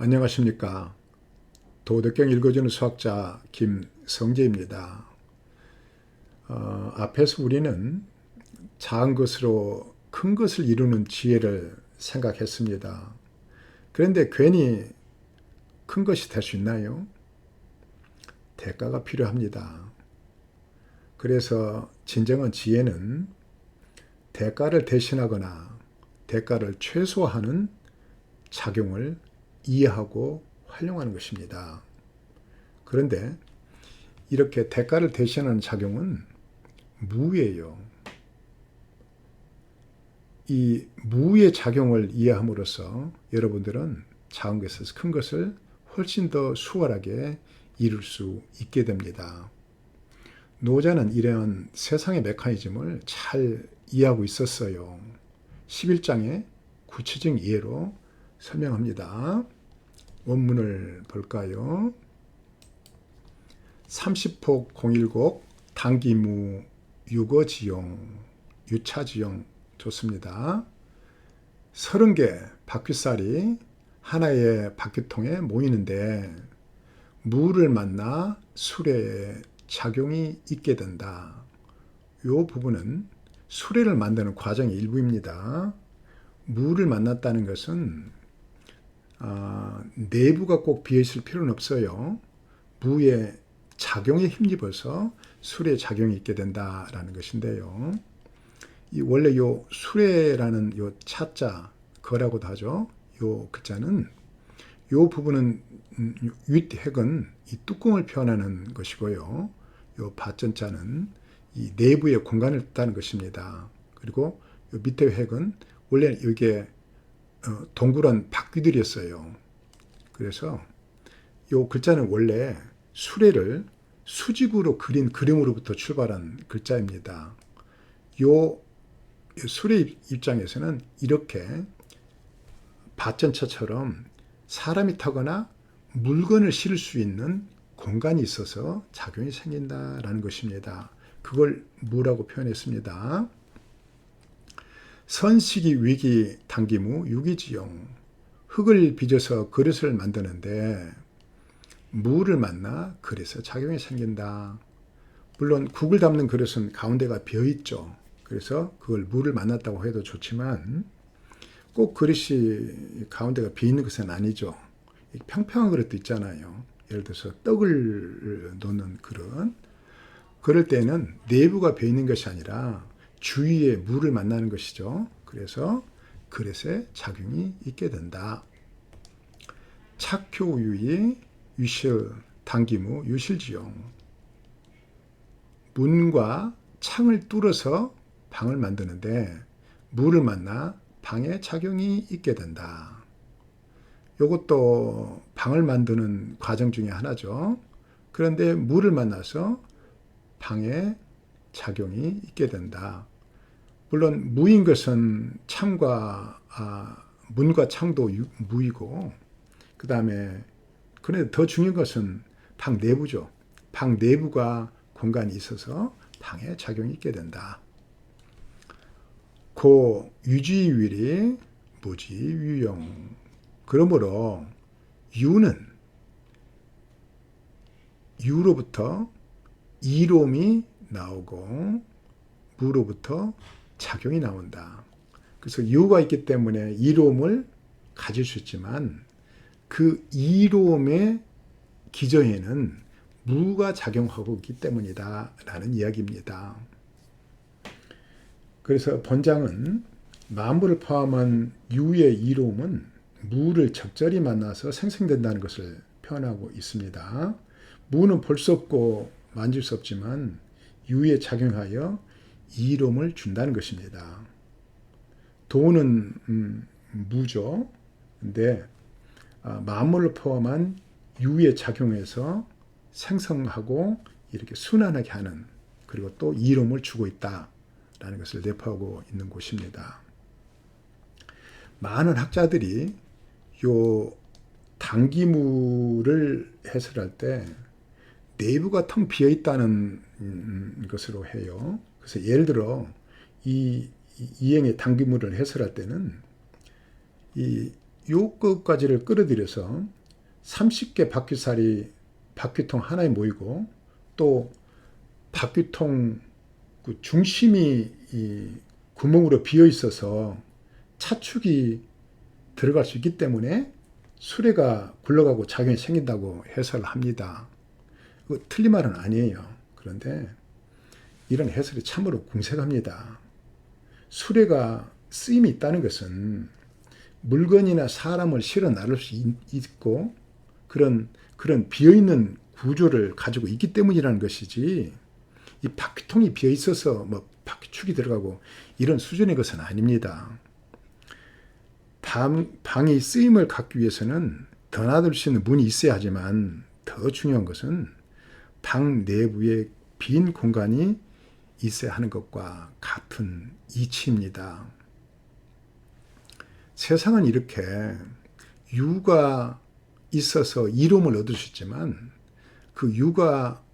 안녕하십니까. 도덕경 읽어주는 수학자 김성재입니다. 앞에서 우리는 작은 것으로 큰 것을 이루는 지혜를 생각했습니다. 그런데 괜히 큰 것이 될 수 있나요? 대가가 필요합니다. 그래서 진정한 지혜는 대가를 대신하거나 대가를 최소화하는 작용을 이해하고 활용하는 것입니다. 그런데 이렇게 대가를 대신하는 작용은 무예요. 이 무의 작용을 이해함으로써 여러분들은 작은 것에서 큰 것을 훨씬 더 수월하게 이룰 수 있게 됩니다. 노자는 이런 세상의 메커니즘을 잘 이해하고 있었어요. 11장의 구체적인 이해로 설명합니다. 원문을 볼까요? 30폭 공일곡 당기무 유거지용 유차지용 좋습니다. 30개 바퀴살이 하나의 바퀴통에 모이는데 무를 만나 수레에 작용이 있게 된다. 이 부분은 수레를 만드는 과정의 일부입니다. 무를 만났다는 것은 내부가 꼭 비어있을 필요는 없어요. 무의 작용에 힘입어서 수레의 작용이 있게 된다라는 것인데요. 원래 요 수레라는 요 차자 거라고도 하죠. 요 글자는 요 부분은 윗핵은 이 뚜껑을 표현하는 것이고요. 요 밭전자는 이 내부의 공간을 뜻하는 것입니다. 그리고 요 밑에 핵은 원래 이게 동그란 바퀴들이었어요. 그래서 요 글자는 원래 수레를 수직으로 그린 그림으로부터 출발한 글자입니다. 요 수레 입장에서는 이렇게 밭전차처럼 사람이 타거나 물건을 실을 수 있는 공간이 있어서 작용이 생긴다라는 것입니다. 그걸 무라고 표현했습니다. 선식이 위기 당기무 유기지용 흙을 빚어서 그릇을 만드는데 무를 만나 그릇에 작용이 생긴다. 물론 국을 담는 그릇은 가운데가 비어있죠. 그래서 그걸 무를 만났다고 해도 좋지만 꼭 그릇이 가운데가 비어있는 것은 아니죠. 평평한 그릇도 있잖아요. 예를 들어서 떡을 놓는 그릇. 그럴 때는 내부가 비어있는 것이 아니라 주위에 물을 만나는 것이죠. 그래서 그릇에 작용이 있게 된다. 착효유의 유실 당기무 유실지용 문과 창을 뚫어서 방을 만드는데 물을 만나 방에 작용이 있게 된다. 이것도 방을 만드는 과정 중에 하나죠. 그런데 물을 만나서 방에 작용이 있게 된다. 물론 무인 것은 창과 문과 창도 무이고 그 다음에 그런데 더 중요한 것은 방 내부죠. 방 내부가 공간이 있어서 방에 작용이 있게 된다. 고 유지위리 무지유용 그러므로 유는 유로부터 이롬이 나오고 무로부터 작용이 나온다. 그래서 유가 있기 때문에 이롬을 가질 수 있지만 그 이롬의 기저에는 무가 작용하고 있기 때문이다 라는 이야기입니다. 그래서 본장은 만물을 포함한 유의 이롬은 무를 적절히 만나서 생성된다는 것을 표현하고 있습니다. 무는 볼 수 없고 만질 수 없지만 유에 작용하여 이롬을 준다는 것입니다. 도는 무죠. 근데 만물을 포함한 유에 작용해서 생성하고 이렇게 순환하게 하는 그리고 또 이롬을 주고 있다라는 것을 내포하고 있는 곳입니다. 많은 학자들이 요 당기무를 해설할 때 내부가 텅 비어 있다는 것으로 해요. 그래서 예를 들어 이 이행의 당기무를 해설할 때는 이 요 끝까지를 끌어들여서 30개 바퀴통 하나에 모이고 또 바퀴통 그 중심이 이 구멍으로 비어 있어서 차축이 들어갈 수 있기 때문에 수레가 굴러가고 작용이 생긴다고 해설을 합니다. 틀린 말은 아니에요. 그런데 이런 해설이 참으로 궁색합니다. 수레가 쓰임이 있다는 것은 물건이나 사람을 실어 나를 수 있고 그런 비어있는 구조를 가지고 있기 때문이라는 것이지, 이 바퀴통이 비어 있어서 뭐 바퀴축이 들어가고 이런 수준의 것은 아닙니다. 방이 쓰임을 갖기 위해서는 드나들 수 있는 문이 있어야 하지만 더 중요한 것은 방 내부에 빈 공간이 있어야 하는 것과 같은 이치입니다. 세상은 이렇게 유가 있어서 이름을 얻을 수 있지만 그 유가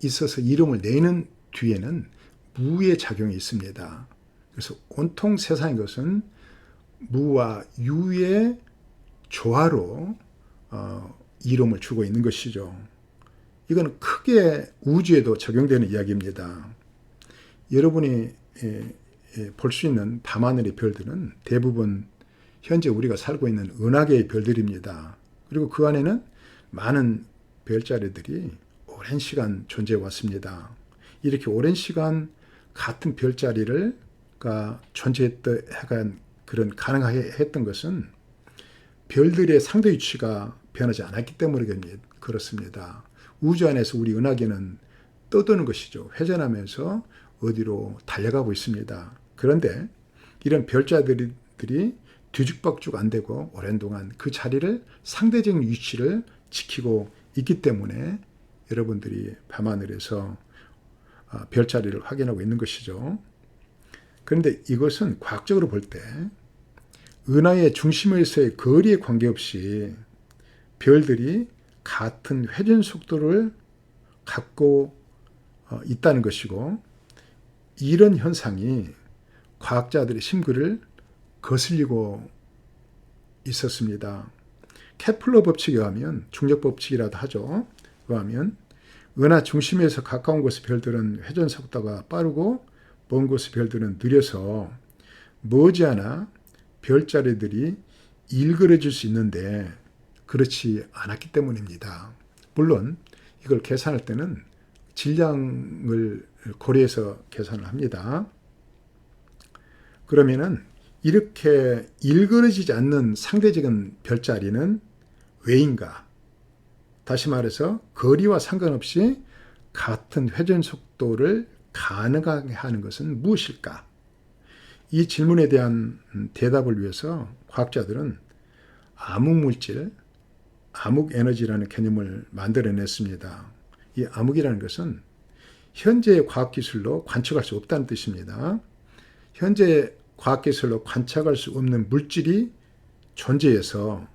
있어서 이름을 내는 뒤에는 무의 작용이 있습니다. 그래서 온통 세상의 것은 무와 유의 조화로 이름을 주고 있는 것이죠. 이건 크게 우주에도 적용되는 이야기입니다. 여러분이 볼 수 있는 밤하늘의 별들은 대부분 현재 우리가 살고 있는 은하계의 별들입니다. 그리고 그 안에는 많은 별자리들이 오랜 시간 존재해 왔습니다. 이렇게 오랜 시간 같은 별자리를 존재했던 그런 가능하게 했던 것은 별들의 상대 위치가 변하지 않았기 때문에 그렇습니다. 우주 안에서 우리 은하계는 떠도는 것이죠. 회전하면서 어디로 달려가고 있습니다. 그런데 이런 별자들이 뒤죽박죽 안 되고 오랜 동안 그 자리를 상대적인 위치를 지키고 있기 때문에 여러분들이 밤하늘에서 별자리를 확인하고 있는 것이죠. 그런데 이것은 과학적으로 볼 때 은하의 중심에서의 거리에 관계없이 별들이 같은 회전 속도를 갖고 있다는 것이고, 이런 현상이 과학자들의 심기를 거슬리고 있었습니다. 케플러 법칙에 의하면, 중력 법칙이라도 하죠. 의하면 은하 중심에서 가까운 곳의 별들은 회전 속도가 빠르고 먼 곳의 별들은 느려서 머지않아 별자리들이 일그러질 수 있는데 그렇지 않았기 때문입니다. 물론 이걸 계산할 때는 질량을 고려해서 계산을 합니다. 그러면은 이렇게 일그러지지 않는 상대적인 별자리는 왜인가? 다시 말해서 거리와 상관없이 같은 회전 속도를 가능하게 하는 것은 무엇일까? 이 질문에 대한 대답을 위해서 과학자들은 암흑물질, 암흑에너지라는 개념을 만들어냈습니다. 이 암흑이라는 것은 현재의 과학기술로 관측할 수 없다는 뜻입니다. 현재 과학기술로 관측할 수 없는 물질이 존재해서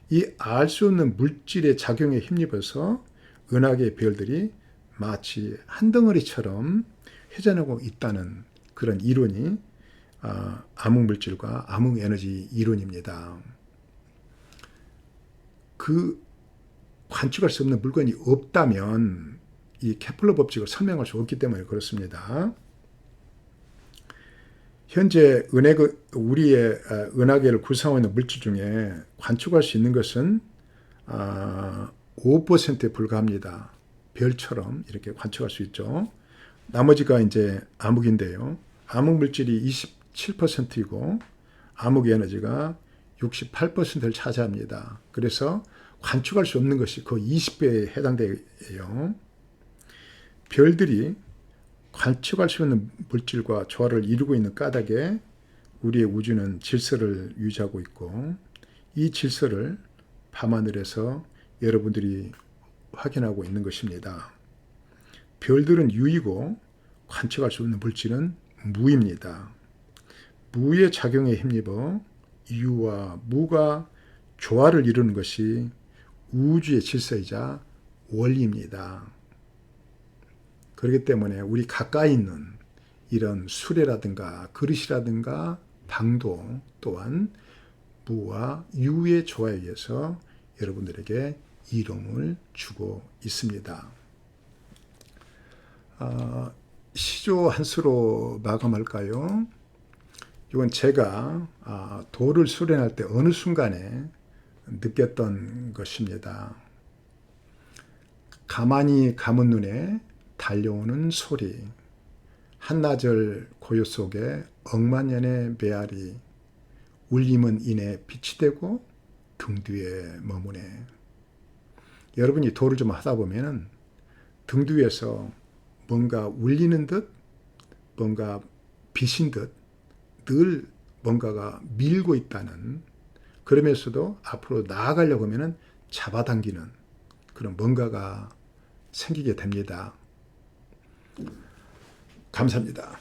이 알 수 없는 물질의 작용에 힘입어서 은하계의 별들이 마치 한 덩어리처럼 회전하고 있다는 그런 이론이 암흑물질과 암흑에너지 이론입니다. 그 관측할 수 없는 물건이 없다면 이 케플러 법칙을 설명할 수 없기 때문에 그렇습니다. 현재 우리의 은하계를 구성하고 있는 물질 중에 관측할 수 있는 것은 5%에 불과합니다. 별처럼 이렇게 관측할 수 있죠. 나머지가 이제 암흑인데요. 암흑 물질이 27%이고 암흑 에너지가 68%를 차지합니다. 그래서 관측할 수 없는 것이 거의 20배에 해당돼요. 별들이 관측할 수 있는 물질과 조화를 이루고 있는 까닭에 우리의 우주는 질서를 유지하고 있고, 이 질서를 밤하늘에서 여러분들이 확인하고 있는 것입니다. 별들은 유이고 관측할 수 없는 물질은 무입니다. 무의 작용에 힘입어 유와 무가 조화를 이루는 것이 우주의 질서이자 원리입니다. 그렇기 때문에 우리 가까이 있는 이런 수레라든가 그릇이라든가 방도 또한 무와 유의 조화에 의해서 여러분들에게 이름을 주고 있습니다. 시조 한 수로 마감할까요? 이건 제가 도를 수련할 때 어느 순간에 느꼈던 것입니다. 가만히 감은 눈에 달려오는 소리, 한나절 고요 속에 억만년의 메아리, 울림은 이내 빛이 되고 등 뒤에 머무네. 여러분이 도를 좀 하다 보면 등 뒤에서 뭔가 울리는 듯, 뭔가 빛인 듯, 늘 뭔가가 밀고 있다는, 그러면서도 앞으로 나아가려고 하면 잡아당기는 그런 뭔가가 생기게 됩니다. 감사합니다.